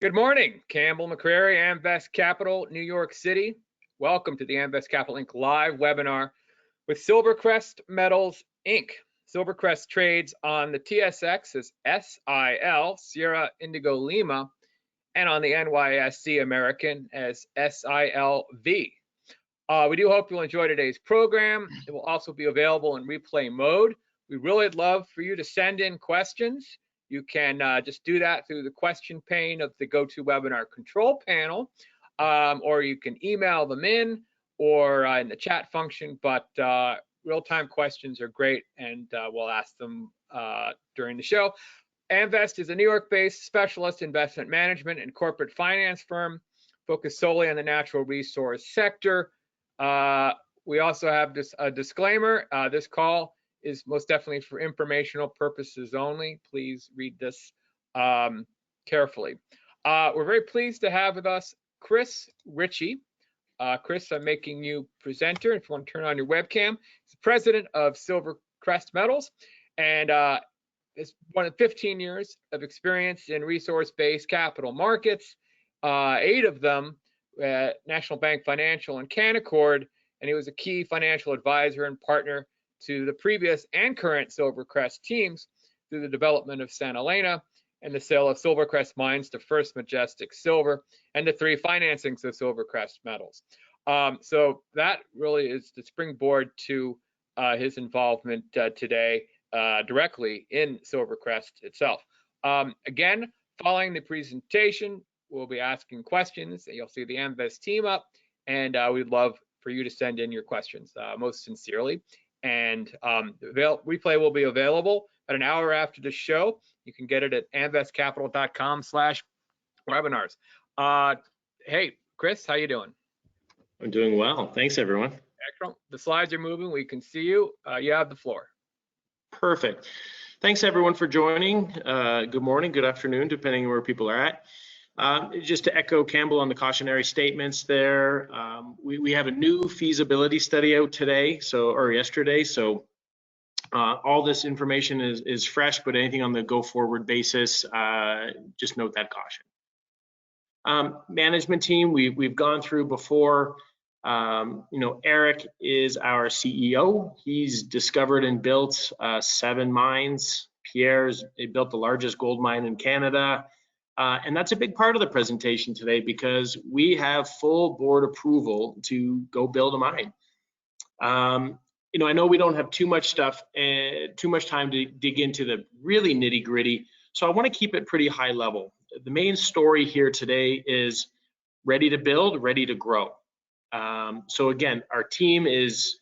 Good morning, Campbell McCrary, Amvest Capital, New York City. Welcome to the Amvest Capital Inc. live webinar with SilverCrest Metals Inc. SilverCrest trades on the TSX as SIL, Sierra Indigo Lima, and on the NYSE American as SILV. We do hope you'll enjoy today's program. It will also be available in replay mode. We really love for you to send in questions. You can just do that through the question pane of the GoToWebinar control panel, or you can email them in or in the chat function, but real-time questions are great, and we'll ask them during the show. Amvest is a New York-based specialist investment management and corporate finance firm focused solely on the natural resource sector. We also have a disclaimer. This call is most definitely for informational purposes only. Please read this carefully. We're very pleased to have with us Chris Ritchie. Chris, I'm making you presenter. If you want to turn on your webcam, he's the president of SilverCrest Metals, and it's one of 15 years of experience in resource-based capital markets, 8 of them at National Bank Financial and Canaccord, and he was a key financial advisor and partner to the previous and current SilverCrest teams through the development of Santa Elena and the sale of SilverCrest mines to First Majestic Silver and the 3 financings of SilverCrest Metals. So that really is the springboard to his involvement today directly in SilverCrest itself. Again, following the presentation, we'll be asking questions. You'll see the Amvest team up, and we'd love for you to send in your questions most sincerely. And replay will be available at an hour after the show. You can get it at amvestcapital.com/webinars. Hey, Chris, how you doing? I'm doing well. Thanks, everyone. Excellent. The slides are moving. We can see you. You have the floor. Perfect. Thanks, everyone, for joining. Good morning, good afternoon, depending on where people are at. Just to echo Campbell on the cautionary statements there, we have a new feasibility study out today, or yesterday, so all this information is fresh, but anything on the go-forward basis, just note that caution. Management team, we've gone through before. Eric is our CEO. He's discovered and built 7 mines. Pierre's built the largest gold mine in Canada. And that's a big part of the presentation today because we have full board approval to go build a mine. I know we don't have too much time to dig into the really nitty gritty, so I want to keep it pretty high level. The main story here today is ready to build, ready to grow. So again, our team is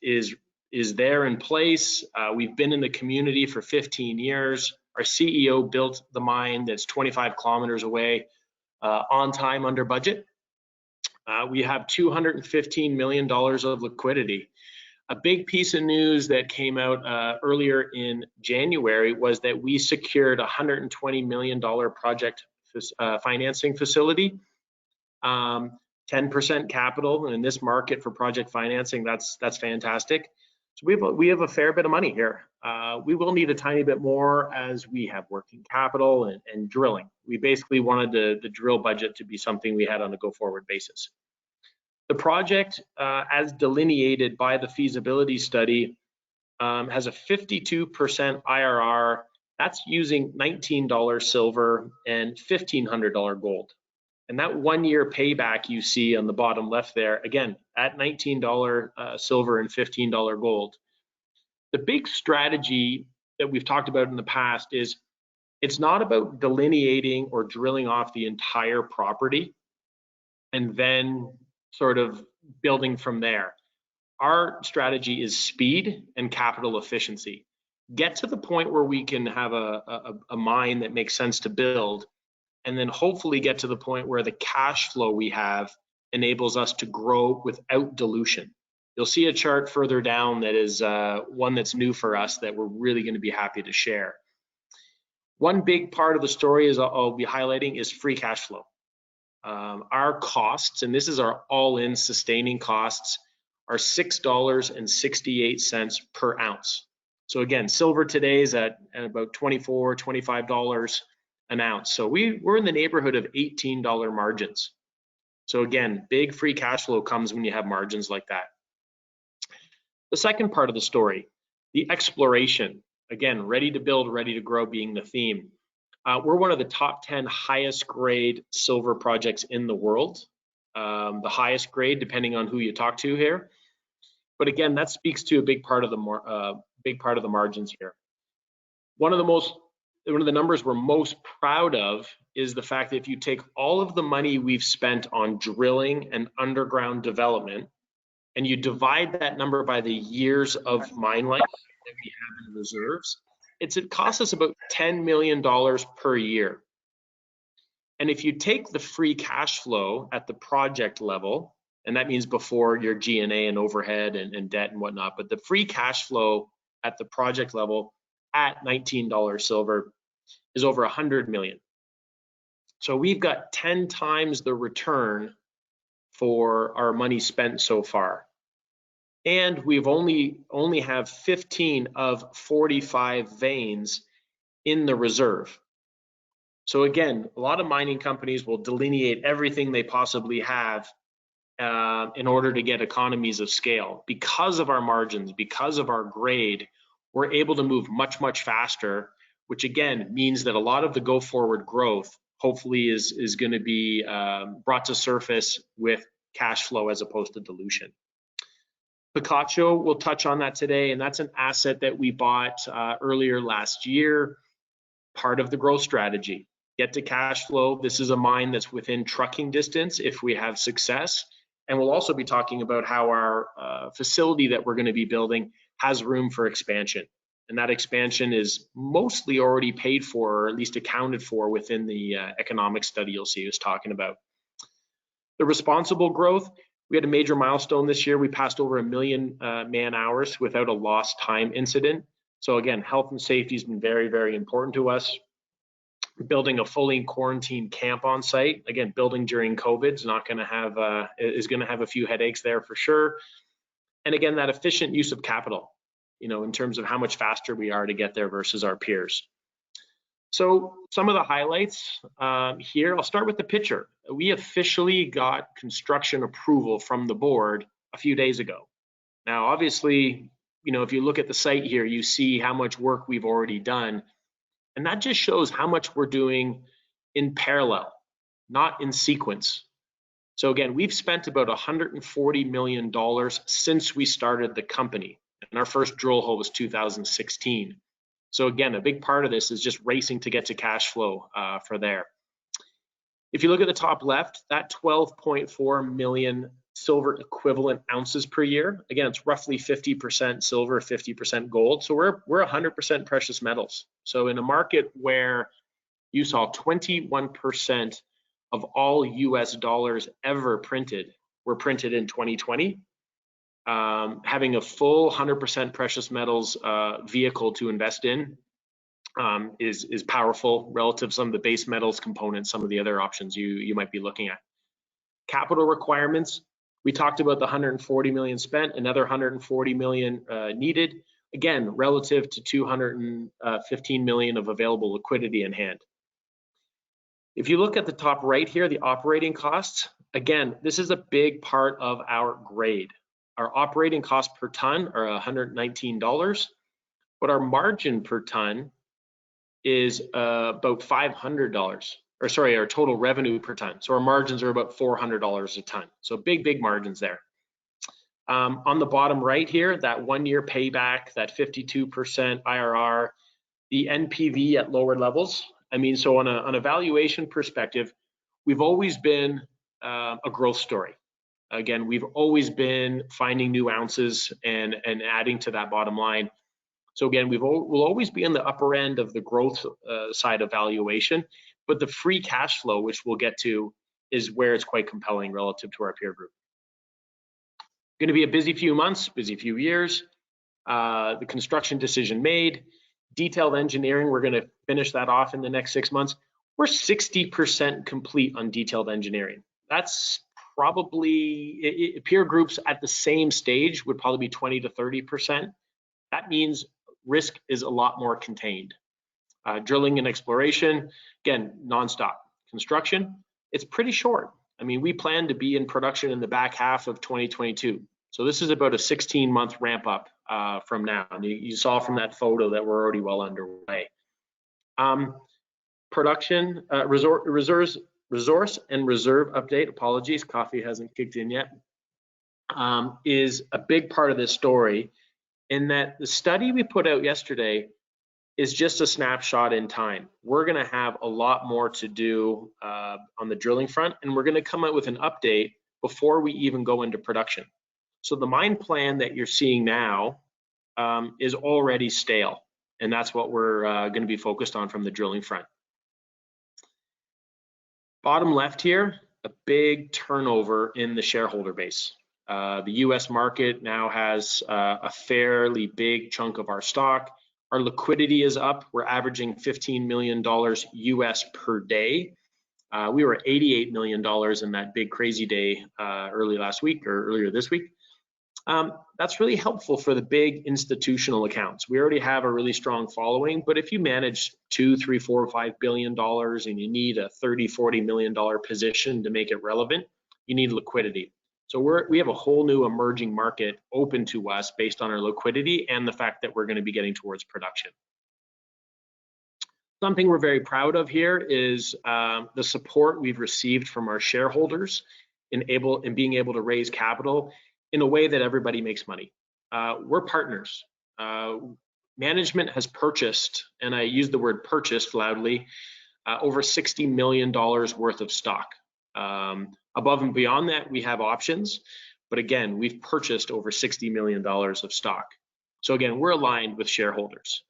there in place. We've been in the community for 15 years. Our CEO built the mine that's 25 kilometers away on time, under budget. We have $215 million of liquidity. A big piece of news that came out earlier in January was that we secured a $120 million project financing facility. 10% capital, and in this market for project financing, that's fantastic. So we have a fair bit of money here. We will need a tiny bit more as we have working capital and drilling. We basically wanted the drill budget to be something we had on a go-forward basis. The project, as delineated by the feasibility study, has a 52% IRR. That's using $19 silver and $1,500 gold. And that 1-year payback you see on the bottom left there, again, at $19 silver and $15 gold. The big strategy that we've talked about in the past is it's not about delineating or drilling off the entire property and then sort of building from there. Our strategy is speed and capital efficiency. Get to the point where we can have a mine that makes sense to build, and then hopefully get to the point where the cash flow we have enables us to grow without dilution. You'll see a chart further down that is one that's new for us that we're really going to be happy to share. One big part of the story is I'll be highlighting is free cash flow. Our costs, and this is our all-in sustaining costs, are $6.68 per ounce. So again, silver today is at about $24, $25. an ounce. So we're in the neighborhood of $18 margins. So again, big free cash flow comes when you have margins like that. The second part of the story, the exploration. Again, ready to build, ready to grow being the theme. We're one of the top 10 highest grade silver projects in the world. The highest grade, depending on who you talk to here. But again, that speaks to a big part of the margins here. One of the numbers we're most proud of is the fact that if you take all of the money we've spent on drilling and underground development, and you divide that number by the years of mine life that we have in reserves, it costs us about $10 million per year. And if you take the free cash flow at the project level, and that means before your G&A and overhead and debt and whatnot, but the free cash flow at the project level at $19 silver is over 100 million. So we've got 10 times the return for our money spent so far. And we've only have 15 of 45 veins in the reserve. So again, a lot of mining companies will delineate everything they possibly have in order to get economies of scale. Because of our margins, because of our grade, we're able to move much, much faster, which again means that a lot of the go forward growth hopefully is going to be brought to surface with cash flow as opposed to dilution. Picacho, we'll touch on that today, and that's an asset that we bought earlier last year, part of the growth strategy. Get to cash flow. This is a mine that's within trucking distance if we have success. And we'll also be talking about how our facility that we're going to be building has room for expansion. And that expansion is mostly already paid for, or at least accounted for within the economic study you'll see us talking about. The responsible growth, we had a major milestone this year. We passed over 1 million man hours without a lost time incident. So again, health and safety has been very, very important to us. Building a fully quarantined camp on site. Again, building during COVID is going to have a few headaches there for sure. And again, that efficient use of capital, in terms of how much faster we are to get there versus our peers. So some of the highlights here, I'll start with the picture. We officially got construction approval from the board a few days ago. Now, obviously, if you look at the site here, you see how much work we've already done. And that just shows how much we're doing in parallel, not in sequence. So again, we've spent about $140 million since we started the company. And our first drill hole was 2016. So again, a big part of this is just racing to get to cash flow for there. If you look at the top left, that 12.4 million silver equivalent ounces per year, again, it's roughly 50% silver, 50% gold. So we're 100% precious metals. So in a market where you saw 21% of all US dollars ever printed were printed in 2020, having a full 100% precious metals vehicle to invest in is powerful relative to some of the base metals components, some of the other options you might be looking at. Capital requirements, we talked about the 140 million spent, another 140 million needed, again, relative to 215 million of available liquidity in hand. If you look at the top right here, the operating costs, again, this is a big part of our grade. Our operating costs per ton are $119, but our margin per ton is about $500. Or sorry, our total revenue per ton. So our margins are about $400 a ton. So big margins there. On the bottom right here, that 1 year payback, that 52% IRR, the NPV at lower levels. I mean, so on a valuation perspective, we've always been a growth story. Again, we've always been finding new ounces and adding to that bottom line. So again, we'll always be in the upper end of the growth side of valuation, but the free cash flow, which we'll get to, is where it's quite compelling relative to our peer group. Going to be a busy few months, busy few years. The construction decision made, detailed engineering, we're going to finish that off in the next 6 months. We're 60% complete on detailed engineering. That's probably, peer groups at the same stage would probably be 20 to 30%. That means risk is a lot more contained. Drilling and exploration, again, nonstop. Construction, it's pretty short. I mean, we plan to be in production in the back half of 2022. So this is about a 16-month ramp up from now. And you saw from that photo that we're already well underway. Production, resource and reserve update, apologies, coffee hasn't kicked in yet, is a big part of this story, in that the study we put out yesterday is just a snapshot in time. We're gonna have a lot more to do on the drilling front, and we're gonna come out with an update before we even go into production. So the mine plan that you're seeing now is already stale, and that's what we're gonna be focused on from the drilling front. Bottom left here, a big turnover in the shareholder base. The US market now has a fairly big chunk of our stock. Our liquidity is up. We're averaging $15 million US per day. We were $88 million in that big crazy day early last week or earlier this week. That's really helpful for the big institutional accounts. We already have a really strong following, but if you manage $2, $3, $4, $5 billion and you need a $30, $40 million position to make it relevant, you need liquidity. So we have a whole new emerging market open to us based on our liquidity and the fact that we're going to be getting towards production. Something we're very proud of here is the support we've received from our shareholders in being able to raise capital in a way that everybody makes money. We're partners. Management has purchased, and I use the word purchased loudly, over $60 million worth of stock. Above and beyond that, we have options, but again, we've purchased over $60 million of stock. So again, we're aligned with shareholders.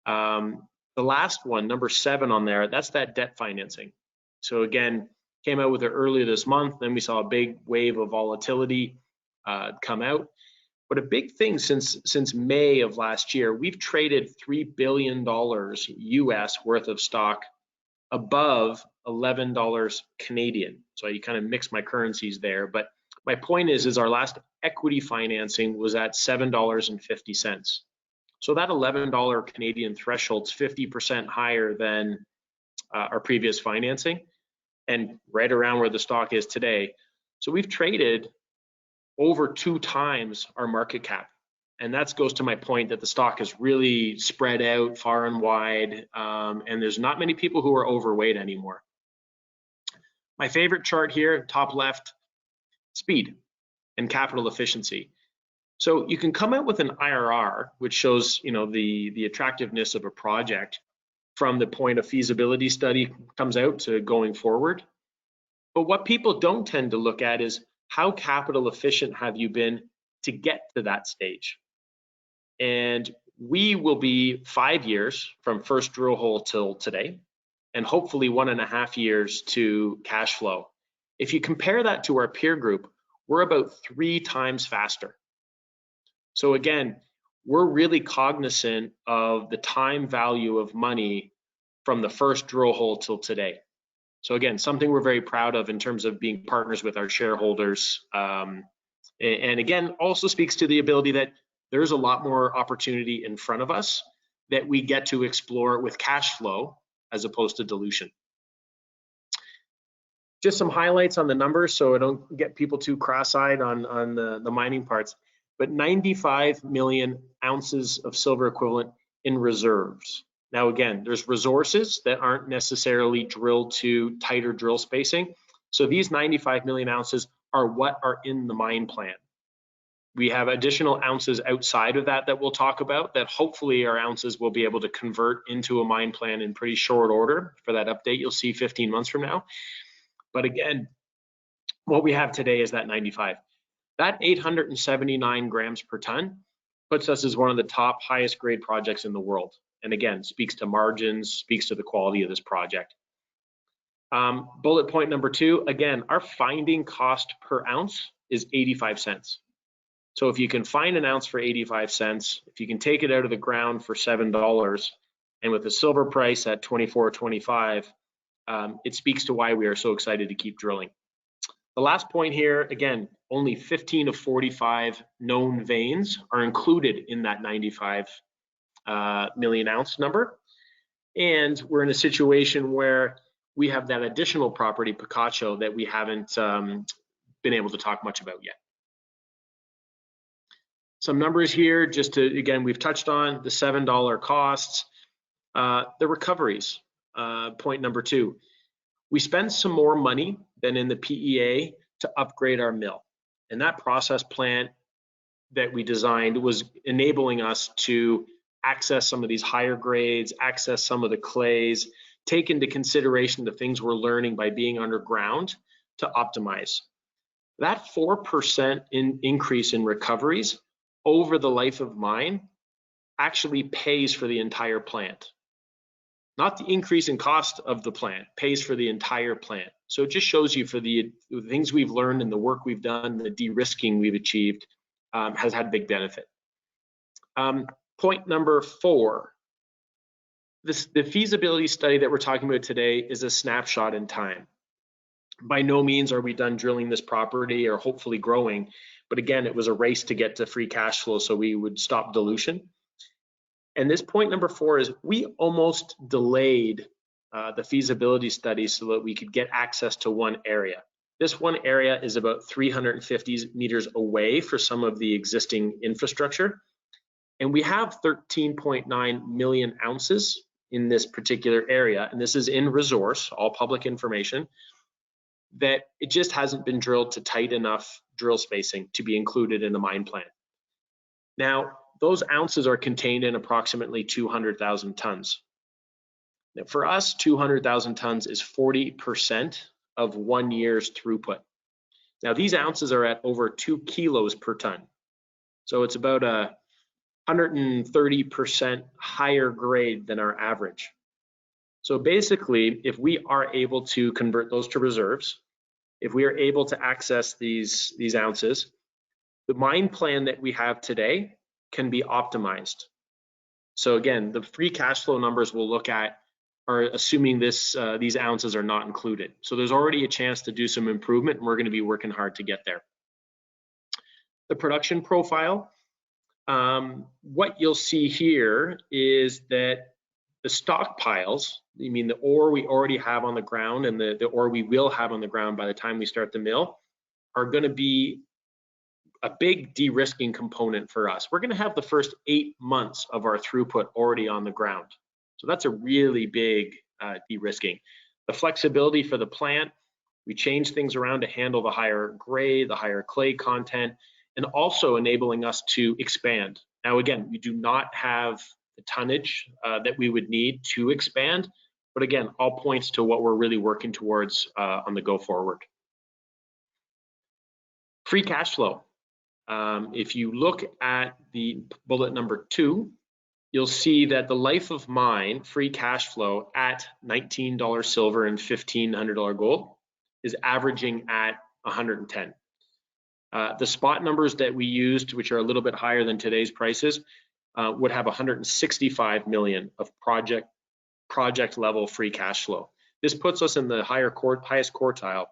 The last one, number 7 on there, that's that debt financing. So again, came out with it earlier this month, then we saw a big wave of volatility come out. But a big thing since May of last year, we've traded $3 billion US worth of stock above $11 Canadian. So you kind of mix my currencies there. But my point is our last equity financing was at $7.50. So that $11 Canadian threshold's 50% higher than our previous financing and right around where the stock is today. So we've traded over 2 times our market cap. And that goes to my point that the stock is really spread out far and wide, and there's not many people who are overweight anymore. My favorite chart here, top left, speed and capital efficiency. So you can come out with an IRR, which shows, you know, the attractiveness of a project from the point a feasibility study comes out to going forward. But what people don't tend to look at is how capital efficient have you been to get to that stage? And we will be 5 years from first drill hole till today, and hopefully 1.5 years to cash flow. If you compare that to our peer group, we're about 3 times faster. So again, we're really cognizant of the time value of money from the first drill hole till today. So again, something we're very proud of in terms of being partners with our shareholders. And again, also speaks to the ability that there's a lot more opportunity in front of us that we get to explore with cash flow as opposed to dilution. Just some highlights on the numbers so I don't get people too cross-eyed on the mining parts, but 95 million ounces of silver equivalent in reserves. Now again, there's resources that aren't necessarily drilled to tighter drill spacing. So these 95 million ounces are what are in the mine plan. We have additional ounces outside of that we'll talk about that hopefully our ounces will be able to convert into a mine plan in pretty short order for that update you'll see 15 months from now. But again, what we have today is that 95. That 879 grams per ton puts us as one of the top highest grade projects in the world. And again, speaks to margins, speaks to the quality of this project. Bullet point number 2, again, our finding cost per ounce is 85 cents. So if you can find an ounce for 85 cents, if you can take it out of the ground for $7, and with the silver price at $24.25, it speaks to why we are so excited to keep drilling. The last point here, again, only 15 of 45 known veins are included in that 95 million ounce number. And we're in a situation where we have that additional property, Picacho, that we haven't been able to talk much about yet. Some numbers here, just to, again, we've touched on the $7 costs, the recoveries, point number 2. We spent some more money than in the PEA to upgrade our mill. And that process plant that we designed was enabling us to access some of these higher grades, access some of the clays, take into consideration the things we're learning by being underground to optimize. That 4% increase in recoveries over the life of mine actually pays for the entire plant. Not the increase in cost of the plant, pays for the entire plant. So it just shows you for the things we've learned and the work we've done, the de-risking we've achieved has had big benefit. Point number 4, the feasibility study that we're talking about today is a snapshot in time. By no means are we done drilling this property or hopefully growing, but again, it was a race to get to free cash flow so we would stop dilution. And this point number 4 is we almost delayed the feasibility study so that we could get access to one area. This one area is about 350 meters away for some of the existing infrastructure. And we have 13.9 million ounces in this particular area. And this is in resource, all public information, that it just hasn't been drilled to tight enough drill spacing to be included in the mine plan. Now, those ounces are contained in approximately 200,000 tons. Now, for us, 200,000 tons is 40% of 1 year's throughput. Now, these ounces are at over 2 kilos per ton. So it's about a 130% higher grade than our average. So basically, if we are able to convert those to reserves, if we are able to access these ounces, the mine plan that we have today can be optimized. So again, the free cash flow numbers we'll look at are assuming these ounces are not included. So there's already a chance to do some improvement, and we're going to be working hard to get there. The production profile, what you'll see here is that the stockpiles, I mean the ore we already have on the ground and the ore we will have on the ground by the time we start the mill, are going to be a big de-risking component for us. We're going to have the first 8 months of our throughput already on the ground. So that's a really big de-risking. The flexibility for the plant, we change things around to handle the higher grade, the higher clay content, and also enabling us to expand. Now, again, we do not have the tonnage that we would need to expand, but again, all points to what we're really working towards on the go forward. Free cash flow. If you look at the bullet number 2, you'll see that the life of mine free cash flow at $19 silver and $1,500 gold is averaging at 110. The spot numbers that we used, which are a little bit higher than today's prices, would have 165 million of project level free cash flow. This puts us in the highest quartile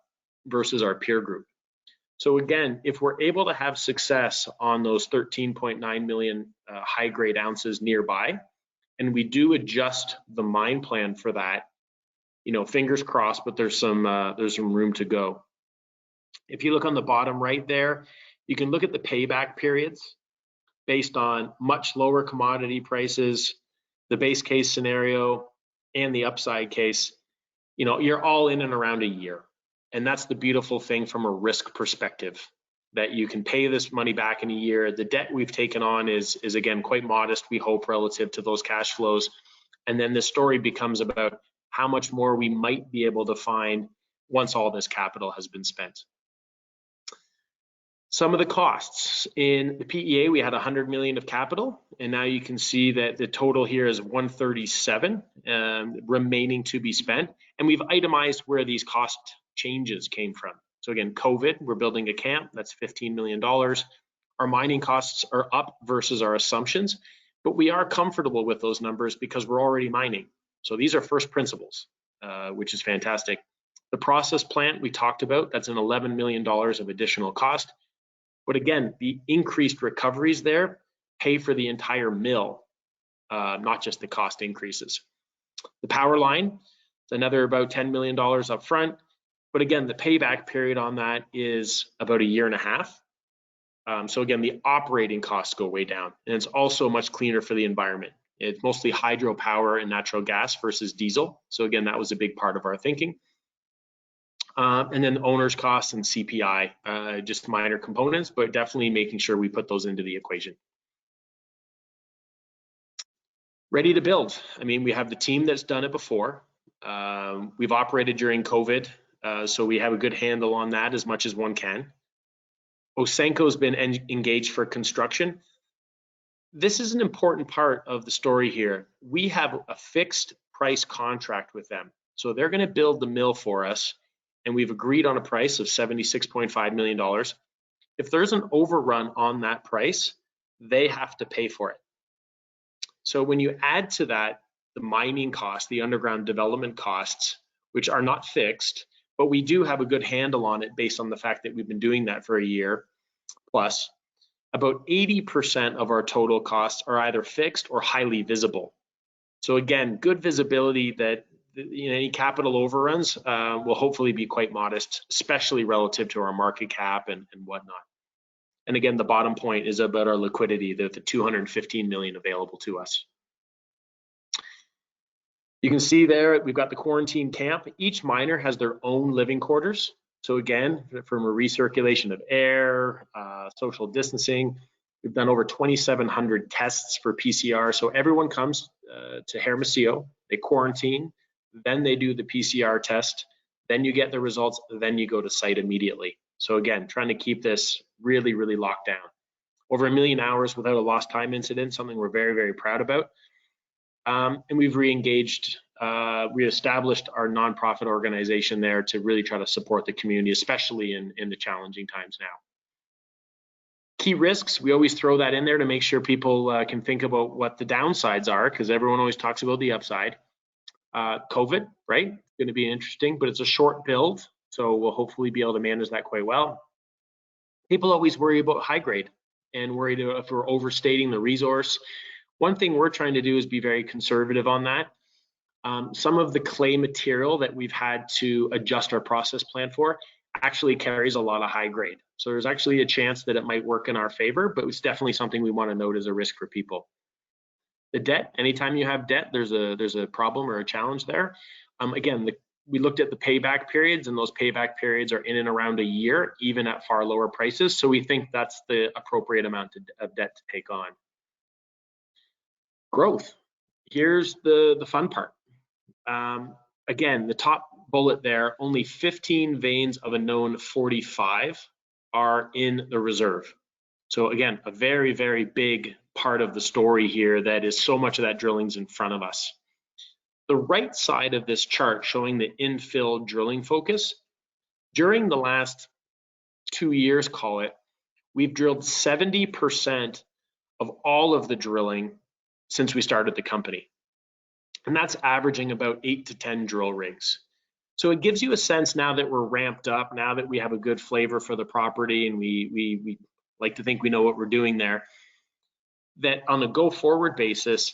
versus our peer group. So again, if we're able to have success on those 13.9 million high grade ounces nearby, and we do adjust the mine plan for that, you know, fingers crossed, but there's some room to go. If you look on the bottom right there, you can look at the payback periods based on much lower commodity prices, the base case scenario, and the upside case. You know, you're all in and around a year. And that's the beautiful thing from a risk perspective, that you can pay this money back in a year. The debt we've taken on is again quite modest, we hope, relative to those cash flows. And then the story becomes about how much more we might be able to find once all this capital has been spent. Some of the costs in the PEA, we had 100 million of capital, and now you can see that the total here is 137 remaining to be spent. And we've itemized where these cost changes came from. So again, COVID, we're building a camp, that's $15 million. Our mining costs are up versus our assumptions, but we are comfortable with those numbers because we're already mining. So these are first principles, which is fantastic. The process plant we talked about, that's an $11 million of additional cost. But again, the increased recoveries there pay for the entire mill, not just the cost increases. The power line, it's another about $10 million up front. But again, the payback period on that is about 1.5 years. So again, the operating costs go way down, and it's also much cleaner for the environment. It's mostly hydropower and natural gas versus diesel. So again, that was a big part of our thinking. And then owner's costs and CPI, just minor components, but definitely making sure we put those into the equation. Ready to build. I mean, we have the team that's done it before. We've operated during COVID, so we have a good handle on that as much as one can. Osenko's been engaged for construction. This is an important part of the story here. We have a fixed price contract with them. So they're going to build the mill for us, and we've agreed on a price of $76.5 million. If there's an overrun on that price, they have to pay for it. So when you add to that the mining costs, the underground development costs, which are not fixed, but we do have a good handle on it based on the fact that we've been doing that for a year plus, about 80% of our total costs are either fixed or highly visible. So again, good visibility that any capital overruns will hopefully be quite modest, especially relative to our market cap and whatnot. And again, the bottom point is about our liquidity, the $215 million available to us. You can see there, we've got the quarantine camp. Each miner has their own living quarters. So again, from a recirculation of air, social distancing, we've done over 2,700 tests for PCR. So everyone comes to Hermosillo, they quarantine, then they do the PCR test, then you get the results, then you go to site immediately. So again, trying to keep this really, really locked down. Over 1 million hours without a lost time incident, something we're very, very proud about. And we've re-engaged, re-established our nonprofit organization there to really try to support the community, especially in the challenging times now. Key risks, we always throw that in there to make sure people can think about what the downsides are, because everyone always talks about the upside. COVID, right? It's going to be interesting, but it's a short build, so we'll hopefully be able to manage that quite well. People always worry about high grade and worry if we're overstating the resource. One thing we're trying to do is be very conservative on that. Some of the clay material that we've had to adjust our process plan for actually carries a lot of high grade. So there's actually a chance that it might work in our favor, but it's definitely something we want to note as a risk for people. The debt, anytime you have debt, there's a problem or a challenge there. Again, we looked at the payback periods, and those payback periods are in and around a year, even at far lower prices. So we think that's the appropriate amount of debt to take on. Growth. Here's the fun part. Again, the top bullet there, only 15 veins of a known 45 are in the reserve. So again, a very, very big part of the story here that is so much of that drilling's in front of us. The right side of this chart showing the infill drilling focus, during the last 2 years, call it, we've drilled 70% of all of the drilling since we started the company. And that's averaging about 8 to 10 drill rigs. So it gives you a sense now that we're ramped up, now that we have a good flavor for the property and we like to think we know what we're doing there, that on a go forward basis,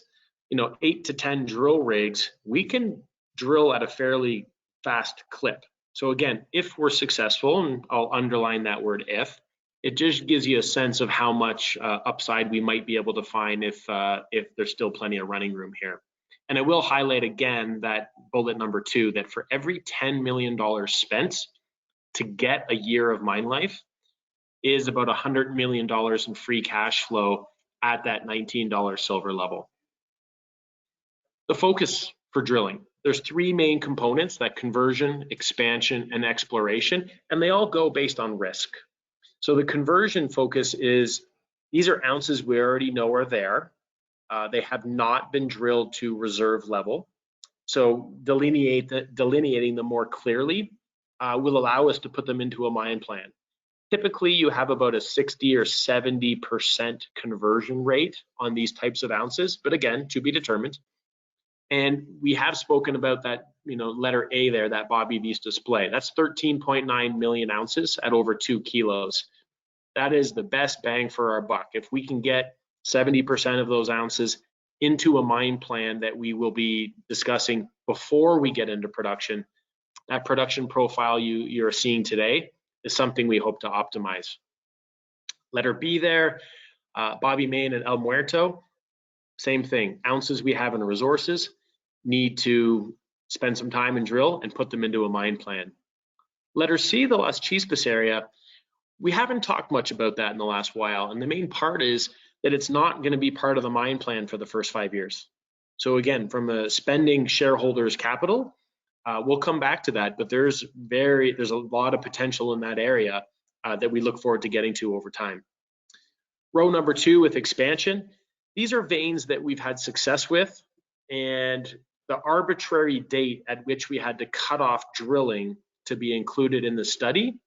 8 to 10 drill rigs, we can drill at a fairly fast clip. So again, if we're successful, and I'll underline that word if, it just gives you a sense of how much upside we might be able to find if there's still plenty of running room here. And I will highlight again that bullet number 2, that for every $10 million spent to get a year of mine life is about $100 million in free cash flow at that $19 silver level. The focus for drilling. There's 3 main components: that conversion, expansion, and exploration, and they all go based on risk. So the conversion focus is, these are ounces we already know are there. They have not been drilled to reserve level. So delineating them more clearly will allow us to put them into a mine plan. Typically, you have about a 60 or 70% conversion rate on these types of ounces, but again, to be determined. And we have spoken about that, letter A there, that Bobby V's display. That's 13.9 million ounces at over 2 kilos. That is the best bang for our buck. If we can get 70% of those ounces into a mine plan that we will be discussing before we get into production. That production profile you're seeing today is something we hope to optimize. Letter B there, Bobby Main and El Muerto, same thing. Ounces we have in resources, need to spend some time and drill and put them into a mine plan. Letter C, the Las Chispas area, we haven't talked much about that in the last while, and the main part is that it's not going to be part of the mine plan for the first 5 years. So again, from a spending shareholders' capital, we'll come back to that, but there's a lot of potential in that area that we look forward to getting to over time. Row number 2 with expansion. These are veins that we've had success with, and the arbitrary date at which we had to cut off drilling to be included in the study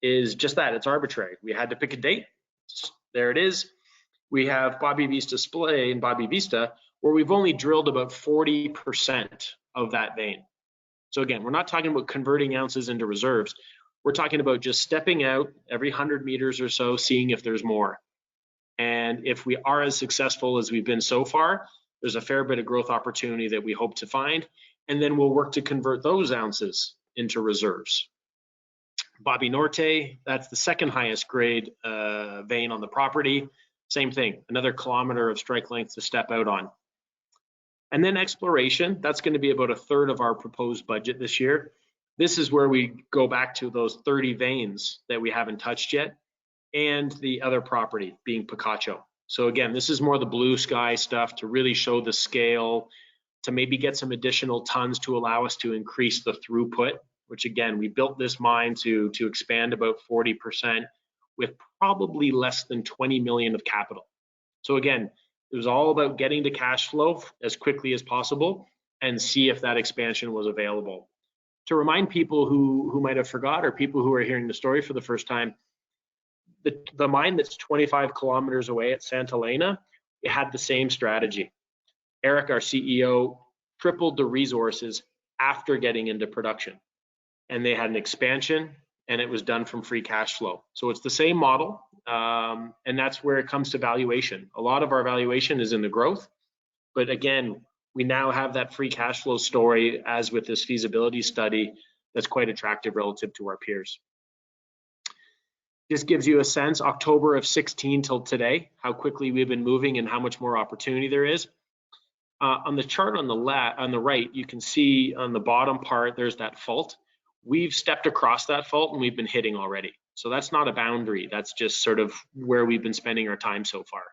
is just that, it's arbitrary. We had to pick a date, there it is. We have Bobby Vista Splay and Bobby Vista, where we've only drilled about 40% of that vein. So again, we're not talking about converting ounces into reserves. We're talking about just stepping out every 100 meters or so, seeing if there's more. And if we are as successful as we've been so far, there's a fair bit of growth opportunity that we hope to find. And then we'll work to convert those ounces into reserves. Bobby Norte, that's the second highest grade vein on the property. Same thing, another kilometer of strike length to step out on. And then exploration, that's going to be about a third of our proposed budget this year. This is where we go back to those 30 veins that we haven't touched yet, and the other property being Picacho. So again, this is more the blue sky stuff to really show the scale, to maybe get some additional tons to allow us to increase the throughput, which again, we built this mine to expand about 40% with probably less than 20 million of capital. So again, it was all about getting to cash flow as quickly as possible and see if that expansion was available. To remind people who might have forgot, or people who are hearing the story for the first time, the mine that's 25 kilometers away at Santa Elena, it had the same strategy. Eric, our CEO, tripled the resources after getting into production. And they had an expansion, and it was done from free cash flow. So it's the same model, and that's where it comes to valuation. A lot of our valuation is in the growth, but again, we now have that free cash flow story, as with this feasibility study, that's quite attractive relative to our peers. This gives you a sense, October of 16 till today, how quickly we've been moving and how much more opportunity there is. On the chart on the right, you can see on the bottom part, there's that fault. We've stepped across that fault and we've been hitting already. So that's not a boundary. That's just sort of where we've been spending our time so far.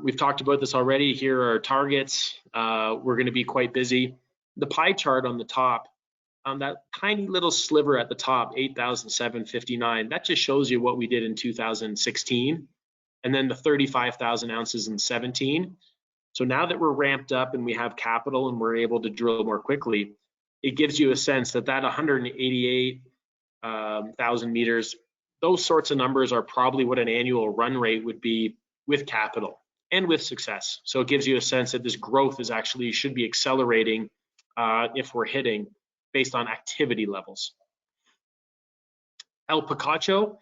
We've talked about this already. Here are our targets. We're going to be quite busy. The pie chart on the top, that tiny little sliver at the top, 8,759, that just shows you what we did in 2016, and then the 35,000 ounces in 17. So now that we're ramped up and we have capital and we're able to drill more quickly, it gives you a sense that 188,000 meters, those sorts of numbers are probably what an annual run rate would be with capital and with success. So it gives you a sense that this growth is actually should be accelerating if we're hitting based on activity levels. El Picacho,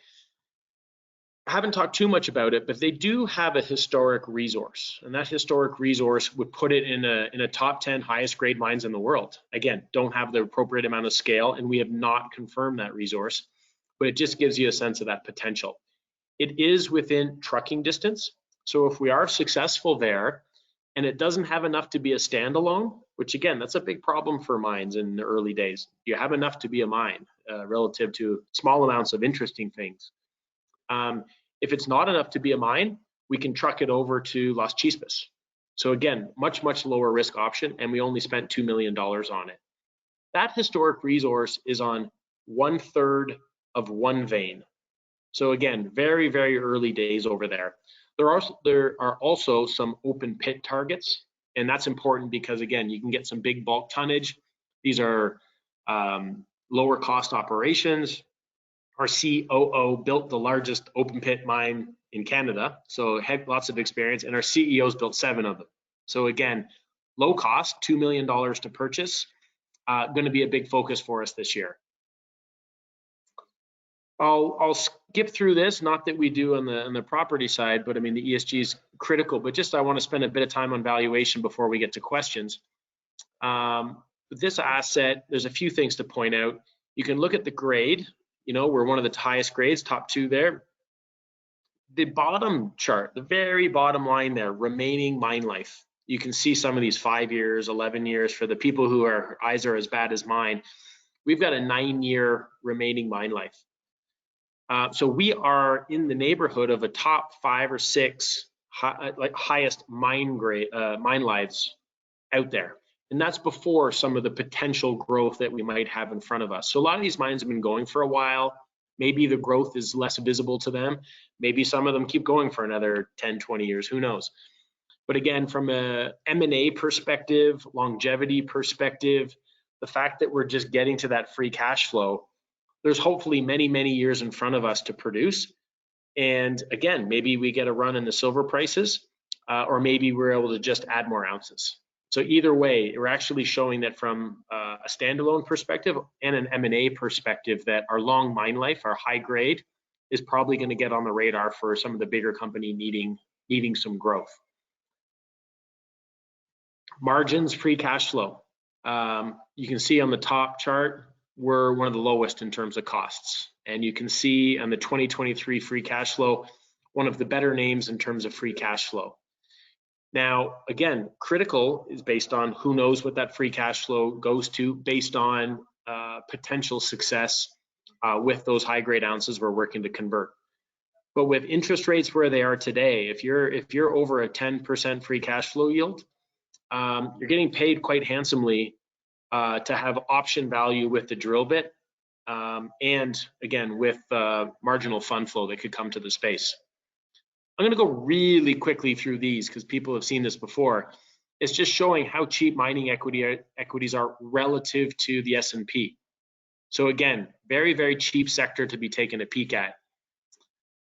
I haven't talked too much about it, but they do have a historic resource, and that historic resource would put it in a top 10 highest grade mines in the world. Again, don't have the appropriate amount of scale, and we have not confirmed that resource, but it just gives you a sense of that potential. It is within trucking distance, so if we are successful there, and it doesn't have enough to be a standalone, which again, that's a big problem for mines in the early days. You have enough to be a mine relative to small amounts of interesting things. If it's not enough to be a mine, we can truck it over to Las Chispas. So again, much lower risk option, and we only spent $2 million on it. That historic resource is on 1/3 of one vein. So again, very early days over there. There are also some open pit targets, and that's important because again, you can get some big bulk tonnage. These are lower cost operations. Our COO built the largest open pit mine in Canada, so had lots of experience, and our CEO's built 7 of them. So again, low cost, $2 million to purchase, going to be a big focus for us this year. I'll skip through this, not that we do on the property side, but I mean, the ESG is critical, but just I want to spend a bit of time on valuation before we get to questions. With this asset, there's a few things to point out. You can look at the grade, you know, we're one of the highest grades, top 2 there. The bottom chart, the very bottom line there, remaining mine life. You can see some of these 5 years, 11 years. For the people who are eyes are as bad as mine, we've got a 9-year remaining mine life. So we are in the neighborhood of a top 5 or 6 highest mine lives out there. And that's before some of the potential growth that we might have in front of us. So a lot of these mines have been going for a while. Maybe the growth is less visible to them. Maybe some of them keep going for another 10, 20 years, who knows? But again, from a M&A perspective, longevity perspective, the fact that we're just getting to that free cash flow, there's hopefully many, many years in front of us to produce. And again, maybe we get a run in the silver prices, or maybe we're able to just add more ounces. So either way, we're actually showing that from a standalone perspective and an M&A perspective, that our long mine life, our high grade, is probably going to get on the radar for some of the bigger company needing some growth. Margins, free cash flow. You can see on the top chart, we're one of the lowest in terms of costs. And you can see on the 2023 free cash flow, one of the better names in terms of free cash flow. Now, again, critical is based on who knows what that free cash flow goes to, based on potential success with those high grade ounces we're working to convert. But with interest rates where they are today, if you're over a 10% free cash flow yield, you're getting paid quite handsomely to have option value with the drill bit, and again, with marginal fund flow that could come to the space. I'm going to go really quickly through these because people have seen this before. It's just showing how cheap mining equities are relative to the S&P. So again, very, very cheap sector to be taking a peek at.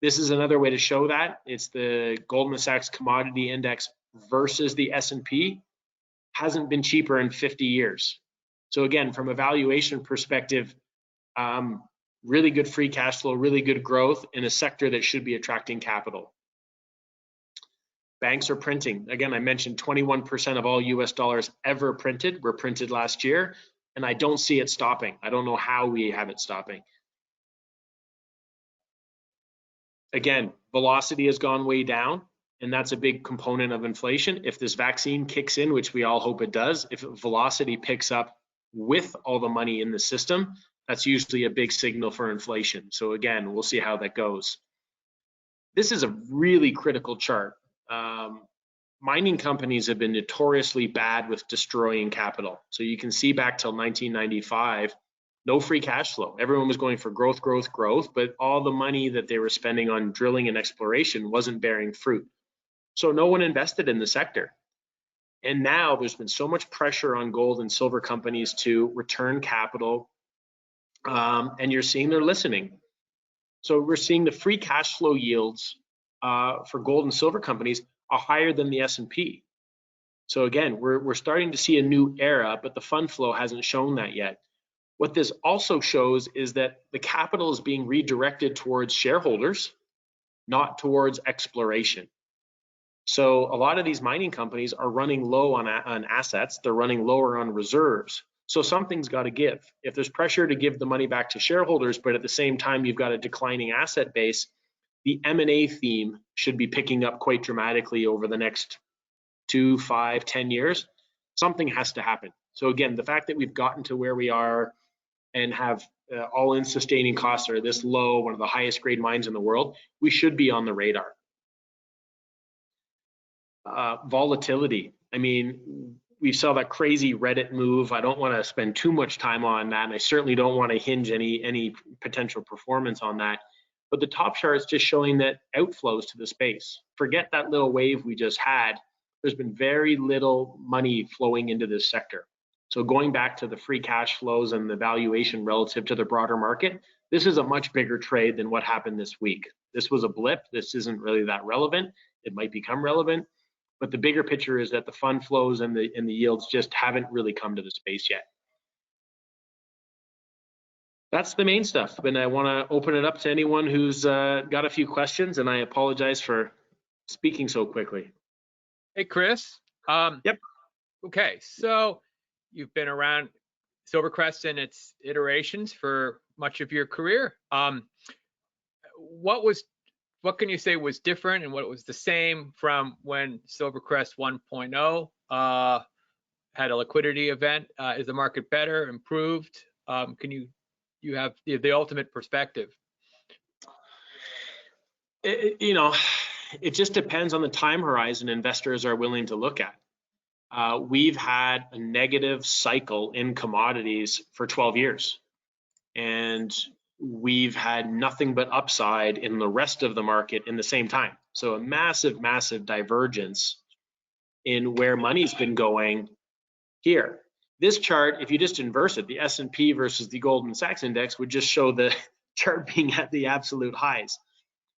This is another way to show that. It's the Goldman Sachs Commodity Index versus the S&P. Hasn't been cheaper in 50 years. So again, from a valuation perspective, really good free cash flow, really good growth in a sector that should be attracting capital. Banks are printing. Again, I mentioned 21% of all US dollars ever printed were printed last year, and I don't see it stopping. I don't know how we have it stopping. Again, velocity has gone way down, and that's a big component of inflation. If this vaccine kicks in, which we all hope it does, if velocity picks up with all the money in the system, that's usually a big signal for inflation. So again, we'll see how that goes. This is a really critical chart. Mining companies have been notoriously bad with destroying capital. So you can see back till 1995, no free cash flow. Everyone was going for growth, growth, growth, but all the money that they were spending on drilling and exploration wasn't bearing fruit. So no one invested in the sector. And now there's been so much pressure on gold and silver companies to return capital, and you're seeing they're listening. So we're seeing the free cash flow yields for gold and silver companies are higher than the S&P. So again, we're starting to see a new era, but the fund flow hasn't shown that yet. What this also shows is that the capital is being redirected towards shareholders, not towards exploration. So a lot of these mining companies are running low on assets, they're running lower on reserves. So something's got to give. If there's pressure to give the money back to shareholders, but at the same time you've got a declining asset base, the M&A theme should be picking up quite dramatically over the next 2, 5, 10 years. Something has to happen. So again, the fact that we've gotten to where we are and have all-in sustaining costs are this low, one of the highest grade mines in the world, we should be on the radar. Volatility. I mean, we saw that crazy Reddit move. I don't want to spend too much time on that, and I certainly don't want to hinge any potential performance on that. But the top chart is just showing that outflows to the space. Forget that little wave we just had. There's been very little money flowing into this sector. So going back to the free cash flows and the valuation relative to the broader market, this is a much bigger trade than what happened this week. This was a blip. This isn't really that relevant. It might become relevant. But the bigger picture is that the fund flows and the yields just haven't really come to the space yet. That's the main stuff. And I want to open it up to anyone who's got a few questions, and I apologize for speaking so quickly. Hey, Chris. Yep. Okay, so you've been around SilverCrest and its iterations for much of your career. What can you say was different and what was the same from when SilverCrest 1.0 had a liquidity event? Is the market better, improved? Can you have the ultimate perspective? It just depends on the time horizon investors are willing to look at. We've had a negative cycle in commodities for 12 years, and we've had nothing but upside in the rest of the market in the same time. So a massive, massive divergence in where money's been going here. This chart, if you just inverse it, the S&P versus the Goldman Sachs index would just show the chart being at the absolute highs.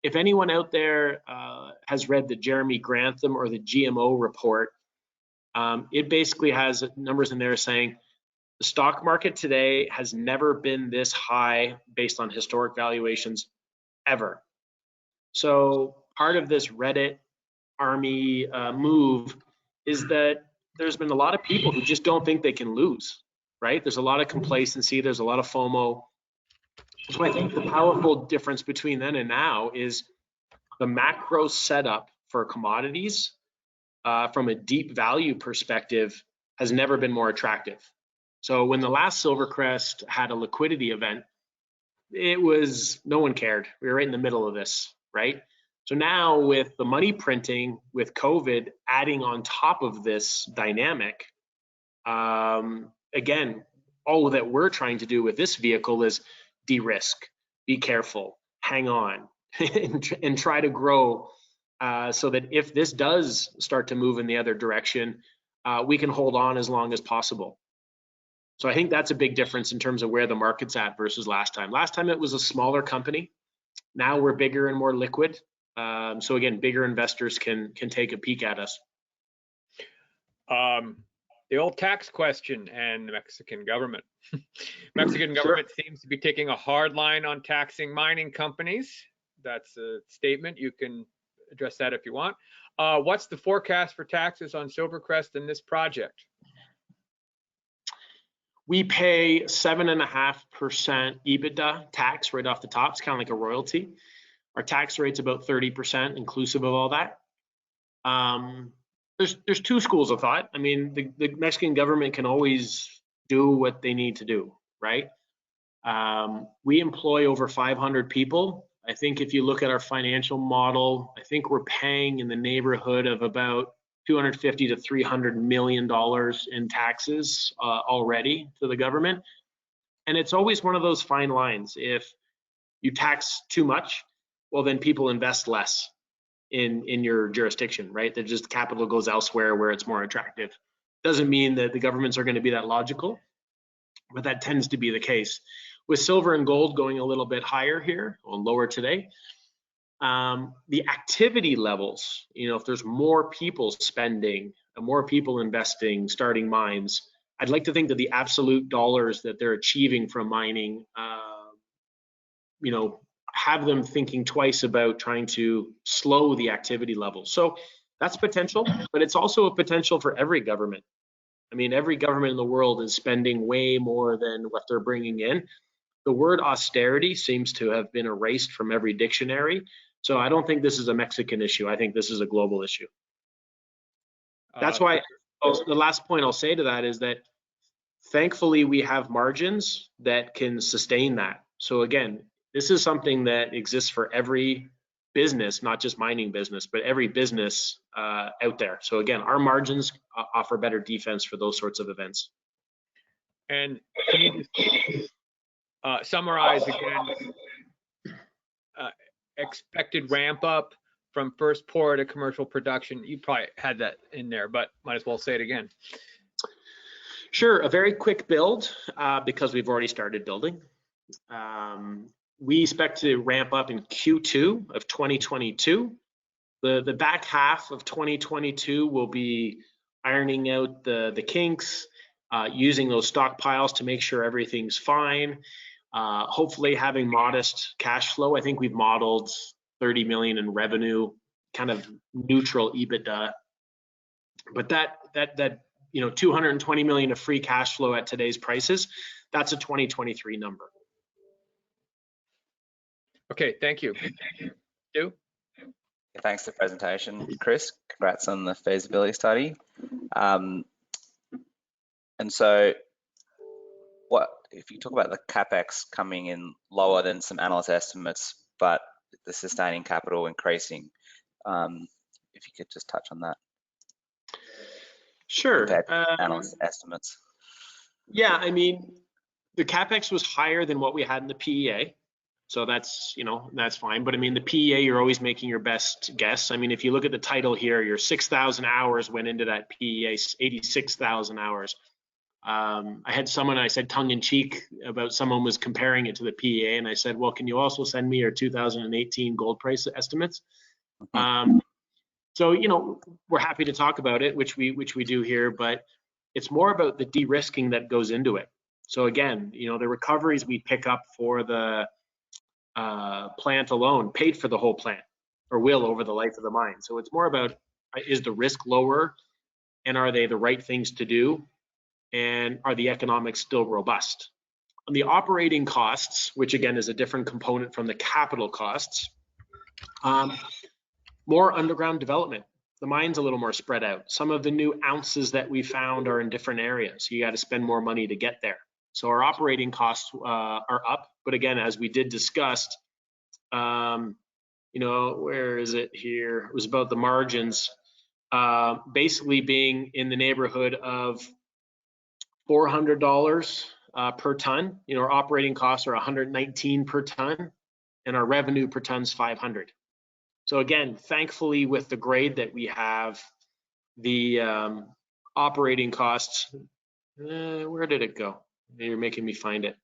If anyone out there has read the Jeremy Grantham or the GMO report, it basically has numbers in there saying the stock market today has never been this high based on historic valuations ever. So part of this Reddit army move is that there's been a lot of people who just don't think they can lose, right? There's a lot of complacency, there's a lot of FOMO. So I think the powerful difference between then and now is the macro setup for commodities from a deep value perspective has never been more attractive. So when the last SilverCrest had a liquidity event, it was, no one cared. We were right in the middle of this, right? So now with the money printing, with COVID adding on top of this dynamic, again, all that we're trying to do with this vehicle is de-risk, be careful, hang on, and try to grow so that if this does start to move in the other direction, we can hold on as long as possible. So I think that's a big difference in terms of where the market's at versus last time. Last time it was a smaller company. Now we're bigger and more liquid. So again, bigger investors can take a peek at us. The old tax question and the Mexican government. Mexican government seems to be taking a hard line on taxing mining companies. That's a statement. You can address that if you want. What's the forecast for taxes on SilverCrest in this project? We pay 7.5% EBITDA tax right off the top. It's kind of like a royalty. Our tax rate's about 30% inclusive of all that. There's two schools of thought. I mean, the Mexican government can always do what they need to do, right? We employ over 500 people. I think if you look at our financial model, I think we're paying in the neighborhood of about $250 to $300 million in taxes already to the government. And it's always one of those fine lines. If you tax too much, well, then people invest less in your jurisdiction, right? That just capital goes elsewhere where it's more attractive. Doesn't mean that the governments are going to be that logical, but that tends to be the case. With silver and gold going a little bit higher here, or lower today, the activity levels, if there's more people spending, more people investing, starting mines, I'd like to think that the absolute dollars that they're achieving from mining, have them thinking twice about trying to slow the activity levels. So that's potential, but it's also a potential for every government. I mean, every government in the world is spending way more than what they're bringing in. The word austerity seems to have been erased from every dictionary. So I don't think this is a Mexican issue. I think this is a global issue. That's why the last point I'll say to that is that thankfully we have margins that can sustain that. So again, this is something that exists for every business, not just mining business, but every business out there. So again, our margins offer better defense for those sorts of events. And can you just summarize again expected ramp up from first pour to commercial production? You probably had that in there, but might as well say it again. Sure, a very quick build because we've already started building. We expect to ramp up in Q2 of 2022. The back half of 2022 will be ironing out the kinks, using those stockpiles to make sure everything's fine. hopefully having modest cash flow. I think we've modeled 30 million in revenue, kind of neutral EBITDA. But that 220 million of free cash flow at today's prices, that's a 2023 number. Okay, thank you. Stu? Thanks for the presentation, Chris. Congrats on the feasibility study. And so what if you talk about the CapEx coming in lower than some analyst estimates, but the sustaining capital increasing? If you could just touch on that. Sure. Analyst estimates. Yeah, I mean, the CapEx was higher than what we had in the PEA. So that's, that's fine. But I mean, the PEA, you're always making your best guess. I mean, if you look at the title here, your 6,000 hours went into that PEA, 86,000 hours. I had someone, I said tongue in cheek about someone was comparing it to the PEA. And I said, well, can you also send me your 2018 gold price estimates? So, we're happy to talk about it, which we do here, but it's more about the de-risking that goes into it. So again, the recoveries we pick up for the plant alone paid for the whole plant, or will over the life of the mine. So it's more about, is the risk lower, and are they the right things to do, and are the economics still robust? On the operating costs, which again is a different component from the capital costs, more underground development. The mine's a little more spread out. Some of the new ounces that we found are in different areas. You got to spend more money to get there. So our operating costs are up. But again, as we did discuss, where is it here? It was about the margins, basically being in the neighborhood of $400 per ton. Our operating costs are 119 per ton, and our revenue per ton is 500. So again, thankfully, with the grade that we have, the operating costs, where did it go? You're making me find it.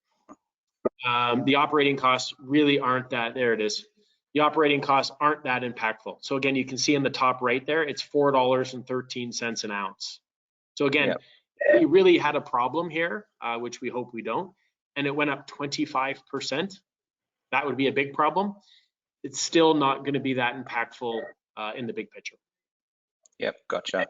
The operating costs really aren't that, there it is. The operating costs aren't that impactful. So again, you can see in the top right there, it's $4.13 an ounce. So again, we really had a problem here, which we hope we don't, and it went up 25%. That would be a big problem. It's still not going to be that impactful in the big picture. Yep, gotcha.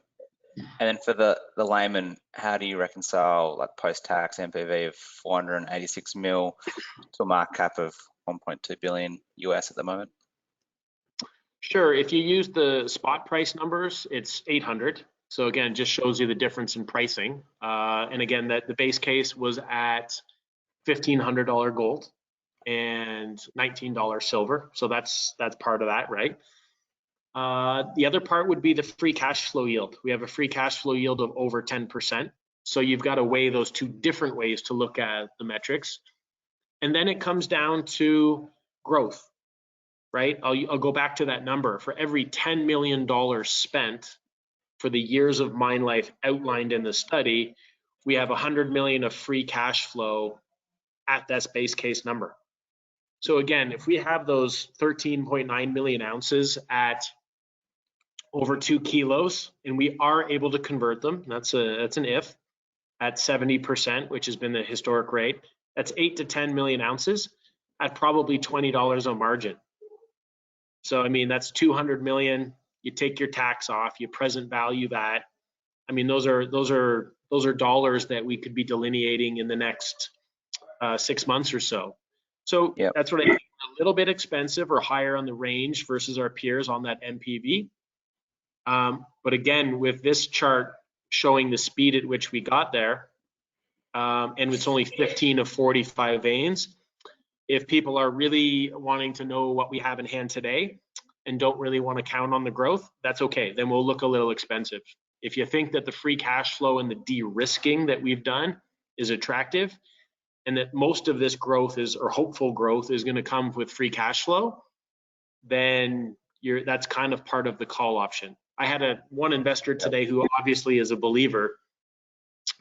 And then for the layman, how do you reconcile like post-tax NPV of 486 mil to a market cap of 1.2 billion US at the moment? Sure. If you use the spot price numbers, it's 800. So again, just shows you the difference in pricing. And again, that the base case was at $1,500 gold and $19 silver. So that's part of that, right? The other part would be the free cash flow yield. We have a free cash flow yield of over 10%. So you've got to weigh those two different ways to look at the metrics. And then it comes down to growth, right? I'll go back to that number. For every $10 million spent for the years of mine life outlined in the study, we have 100 million of free cash flow at that base case number. So again, if we have those 13.9 million ounces at over 2 kilos, and we are able to convert them, that's an if, at 70%, which has been the historic rate, that's 8 to 10 million ounces at probably $20 on margin. So I mean, that's 200 million. You take your tax off, you present value that. I mean, those are dollars that we could be delineating in the next 6 months or so. So that's what I think, a little bit expensive or higher on the range versus our peers on that NPV. But again, with this chart showing the speed at which we got there, and it's only 15 of 45 veins, if people are really wanting to know what we have in hand today and don't really want to count on the growth, that's okay. Then we'll look a little expensive. If you think that the free cash flow and the de-risking that we've done is attractive, and that most of this growth is, or hopeful growth, is going to come with free cash flow, then that's kind of part of the call option. I had one investor today who obviously is a believer,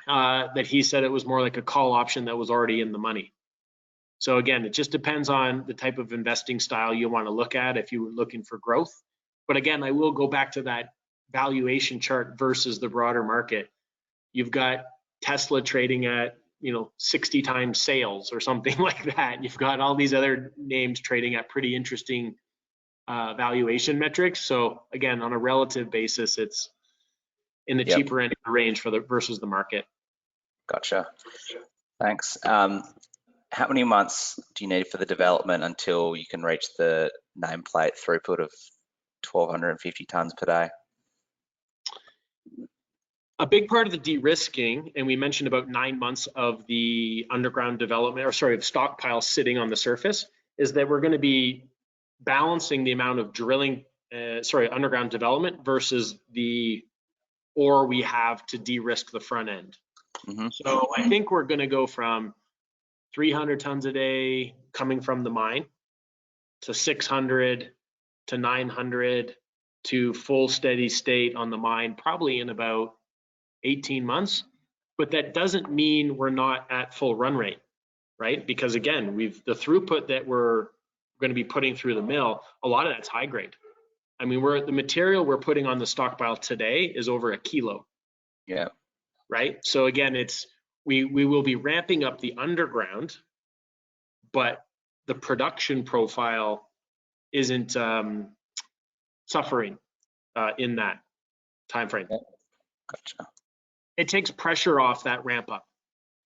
that he said it was more like a call option that was already in the money. So again, it just depends on the type of investing style you want to look at if you were looking for growth. But again, I will go back to that valuation chart versus the broader market. You've got Tesla trading at 60 times sales or something like that. You've got all these other names trading at pretty interesting valuation metrics. So again, on a relative basis, it's in the cheaper end of the range versus the market. Gotcha. Thanks. How many months do you need for the development until you can reach the nameplate throughput of 1,250 tons per day? A big part of the de-risking, and we mentioned about 9 months of the underground development, or sorry, of stockpile sitting on the surface, is that we're going to be balancing the amount of drilling, underground development versus the ore we have to de-risk the front end. So I think we're going to go from 300 tons a day coming from the mine to 600 to 900 to full steady state on the mine, probably in about 18 months. But that doesn't mean we're not at full run rate, right? Because again, the throughput that we're going to be putting through the mill, a lot of that's high grade. I mean, the material we're putting on the stockpile today is over 1 kilo. Yeah. Right. So again, we will be ramping up the underground, but the production profile isn't suffering in that time frame. Gotcha. It takes pressure off that ramp up,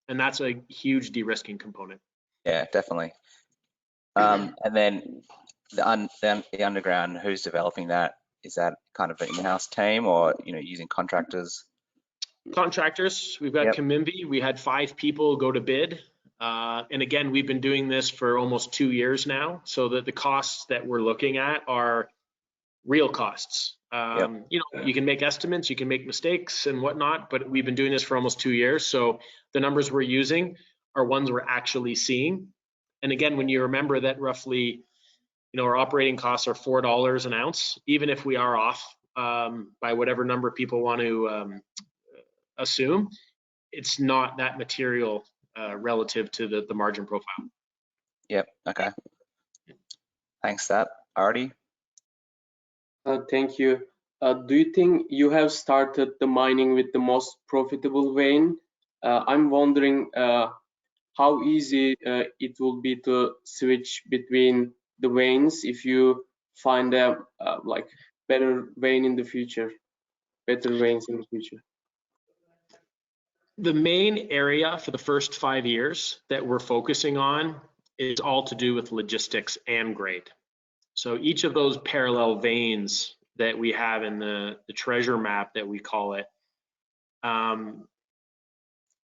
and that's a huge de-risking component. Yeah, definitely. And then the underground, who's developing that? Is that kind of an in-house team, or using contractors? Contractors. We've got Kimimbi. We had 5 people go to bid. And again, we've been doing this for almost 2 years now, so that the costs that we're looking at are real costs. You can make estimates, you can make mistakes and whatnot, but we've been doing this for almost 2 years. So the numbers we're using are ones we're actually seeing. And again, when you remember that roughly, our operating costs are $4 an ounce, even if we are off by whatever number people want to assume, it's not that material relative to the margin profile. Yep. Okay. Thanks. That Artie. Thank you. Do you think you have started the mining with the most profitable vein? I'm wondering how easy it will be to switch between the veins if you find a better vein in the future, better veins in the future. The main area for the first 5 years that we're focusing on is all to do with logistics and grade. So each of those parallel veins that we have in the treasure map that we call it, on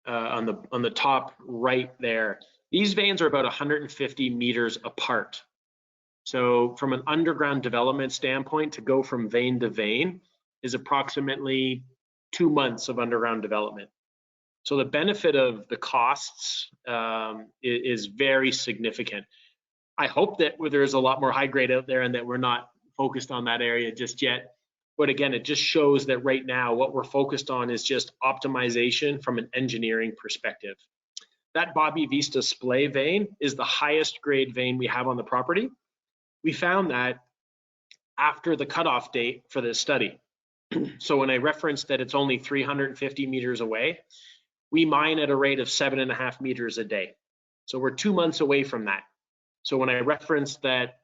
the top right there, these veins are about 150 meters apart. So from an underground development standpoint, to go from vein to vein is approximately 2 months of underground development. So the benefit of the costs is very significant. I hope that there's a lot more high grade out there and that we're not focused on that area just yet. But again, it just shows that right now what we're focused on is just optimization from an engineering perspective. That Bobby Vista splay vein is the highest grade vein we have on the property. We found that after the cutoff date for this study. So when I referenced that it's only 350 meters away, we mine at a rate of 7.5 meters a day. So we're 2 months away from that. So when I referenced that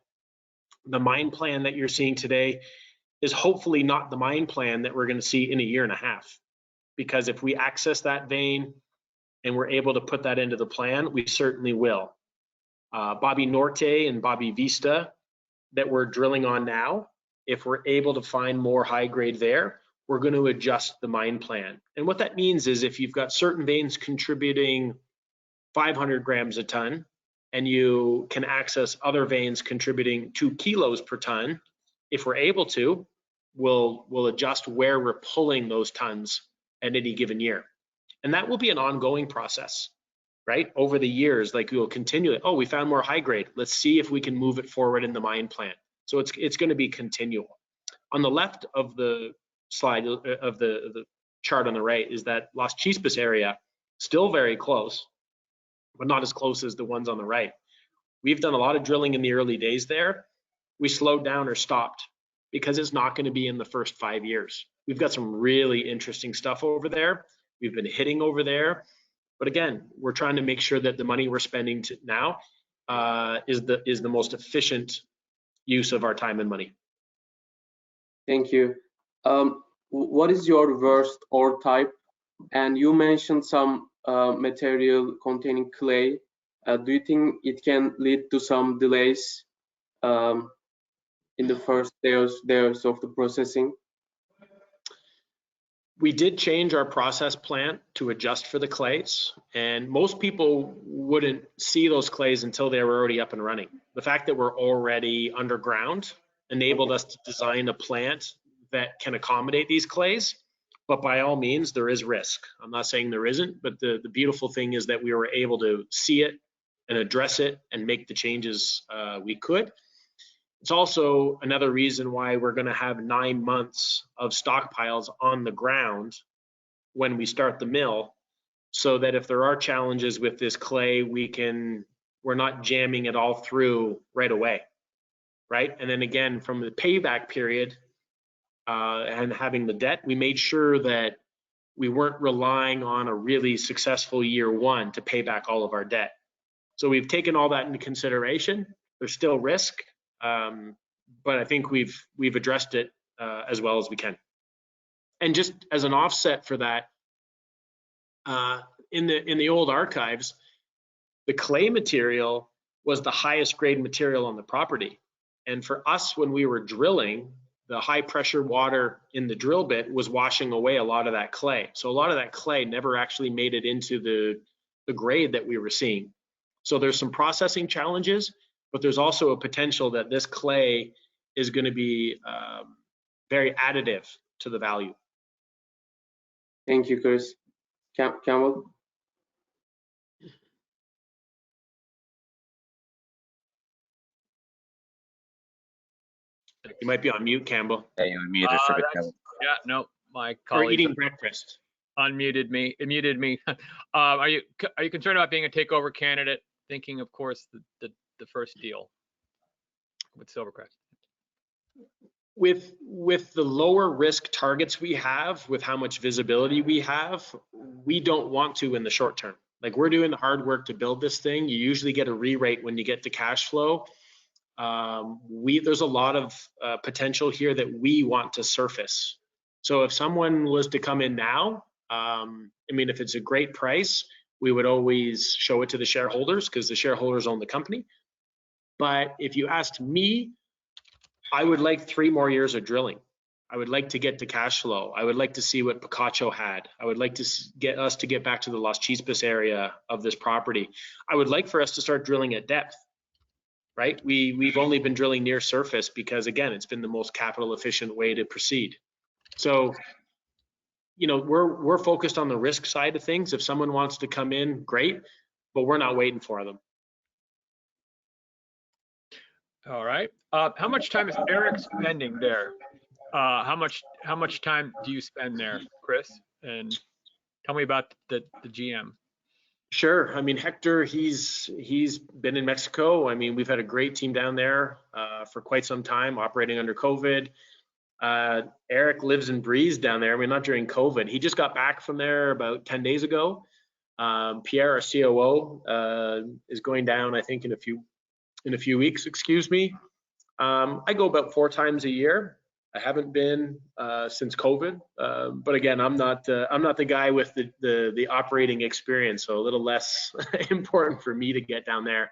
the mine plan that you're seeing today is hopefully not the mine plan that we're going to see in a 1.5 years. Because if we access that vein and we're able to put that into the plan, we certainly will. Bobby Norte and Bobby Vista that we're drilling on now, if we're able to find more high grade there, we're going to adjust the mine plan. And what that means is if you've got certain veins contributing 500 grams a ton, and you can access other veins contributing 2 kilos per ton, if we're able to, we'll adjust where we're pulling those tons at any given year. And that will be an ongoing process, right? Over the years, like we will continue it. Oh, we found more high grade. Let's see if we can move it forward in the mine plan. So it's going to be continual. On the left of the slide of the chart on the right is that Las Chispas area, still very close, but not as close as the ones on the right. We've done a lot of drilling in the early days there. We slowed down or stopped because it's not going to be in the first 5 years. We've got some really interesting stuff over there. We've been hitting over there, But again, we're trying to make sure that the money we're spending now is the most efficient use of our time and money. Thank you. What is your worst ore type? And you mentioned some material containing clay. Do you think it can lead to some delays in the first days of the processing? We did change our process plant to adjust for the clays, and most people wouldn't see those clays until they were already up and running. The fact that we're already underground enabled us to design a plant that can accommodate these clays, but by all means, there is risk. I'm not saying there isn't, but the beautiful thing is that we were able to see it and address it and make the changes we could. It's also another reason why we're going to have 9 months of stockpiles on the ground when we start the mill, so that if there are challenges with this clay, we're not jamming it all through right away, right? And then again, from the payback period and having the debt, we made sure that we weren't relying on a really successful year one to pay back all of our debt. So we've taken all that into consideration. There's still risk. But I think we've addressed it as well as we can. And just as an offset for that, in the old archives, the clay material was the highest grade material on the property. And for us, when we were drilling, the high pressure water in the drill bit was washing away a lot of that clay. So a lot of that clay never actually made it into the grade that we were seeing. So there's some processing challenges, but there's also a potential that this clay is going to be very additive to the value. Thank you, Chris. Campbell? You might be on mute, Campbell. Yeah, you were muted for a bit. Kevin. Yeah, no, my Or colleague eating breakfast. unmuted me. It muted me. Are you concerned about being a takeover candidate? Thinking, of course, the first deal with SilverCrest. With the lower risk targets we have, with how much visibility we have, we don't want to in the short term. Like, we're doing the hard work to build this thing. You usually get a re-rate when you get to cash flow. There's a lot of potential here that we want to surface. So if someone was to come in now, I mean, if it's a great price, we would always show it to the shareholders because the shareholders own the company. But if you asked me, I would like 3 more years of drilling. I would like to get to cash flow. I would like to see what Picacho had. I would like to get us to get back to the Las Chispas area of this property. I would like for us to start drilling at depth, right? We've only been drilling near surface because, again, it's been the most capital efficient way to proceed. So, you know, we're focused on the risk side of things. If someone wants to come in, great, but we're not waiting for them. All right. How much time is Eric spending there? How much time do you spend there, Chris? And tell me about the GM. Sure. I mean, Hector, he's been in Mexico. I mean, we've had a great team down there for quite some time, operating under COVID. Eric lives and breathes down there. I mean, not during COVID. He just got back from there about 10 days ago. Pierre, our COO, is going down, I think, in a few weeks, excuse me. I go about 4 times a year. I haven't been since COVID, but again, I'm not the guy with the operating experience, so a little less important for me to get down there.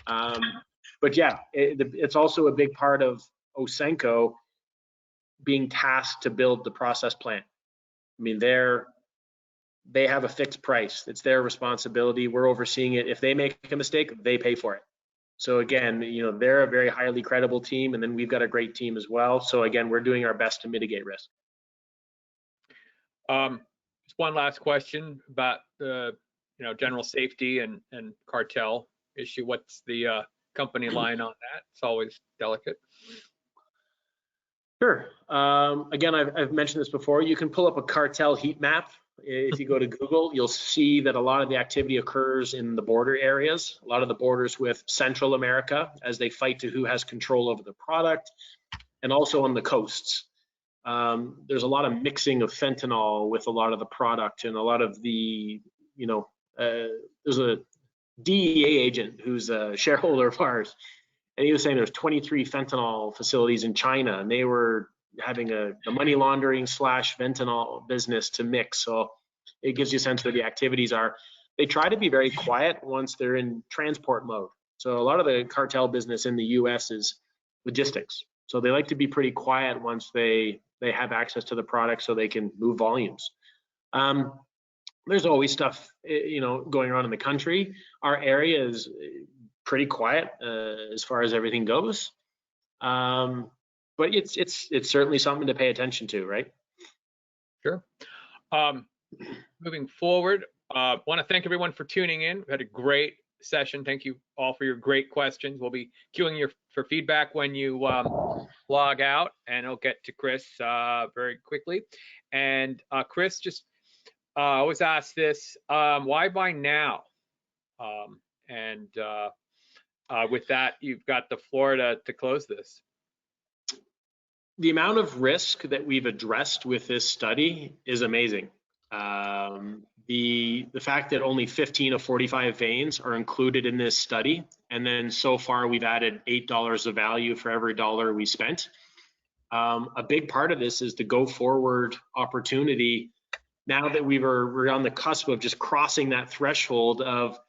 But yeah, it's also a big part of Osenko being tasked to build the process plant. I mean, they have a fixed price. It's their responsibility. We're overseeing it. If they make a mistake, they pay for it. So again, you know, they're a very highly credible team, and then we've got a great team as well. So again, we're doing our best to mitigate risk. Just one last question about the, you know, general safety and cartel issue. What's the company line on that? It's always delicate. Sure. Again, I've mentioned this before. You can pull up a cartel heat map. If you go to Google, you'll see that a lot of the activity occurs in the border areas, a lot of the borders with Central America as they fight to who has control over the product, and also on the coasts. There's a lot of mixing of fentanyl with a lot of the product, and a lot of the, you know, there's a DEA agent who's a shareholder of ours, and he was saying there's 23 fentanyl facilities in China, and they were having a money laundering / fentanyl business to mix. So it gives you a sense where the activities are. They try to be very quiet once they're in transport mode. So a lot of the cartel business in the US is logistics. So they like to be pretty quiet once they have access to the product so they can move volumes. There's always stuff, going on in the country. Our area is pretty quiet as far as everything goes. But it's certainly something to pay attention to, right? Sure. Moving forward, want to thank everyone for tuning in. We had a great session. Thank you all for your great questions. We'll be queuing you for feedback when you log out, and I'll get to Chris very quickly. And Chris, just always ask this, why buy now? With that, you've got the floor to close this. The amount of risk that we've addressed with this study is amazing. The fact that only 15 of 45 veins are included in this study, and then so far we've added $8 of value for every dollar we spent. A big part of this is the go forward opportunity. Now that we're on the cusp of just crossing that threshold of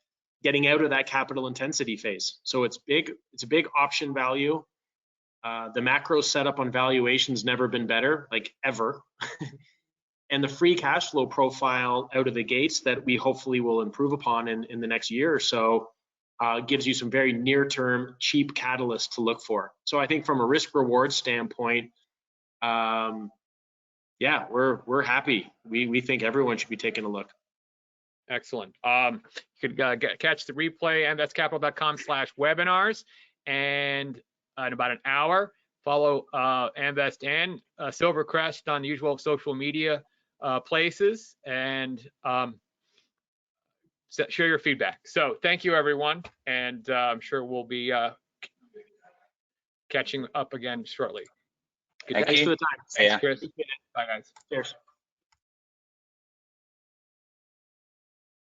getting out of that capital intensity phase. So it's big. It's a big option value. The macro setup on valuation's never been better, like ever. And the free cash flow profile out of the gates that we hopefully will improve upon in the next year or so gives you some very near-term cheap catalysts to look for. So I think from a risk-reward standpoint, yeah, we're happy. We think everyone should be taking a look. Excellent. You could catch the replay, amvestcapital.com/webinars, and in about an hour, follow Amvest and SilverCrest on the usual social media places, and share your feedback. So thank you, everyone, and I'm sure we'll be catching up again shortly. Thank you. Thanks for the time. See ya. Chris. Bye, guys. Cheers.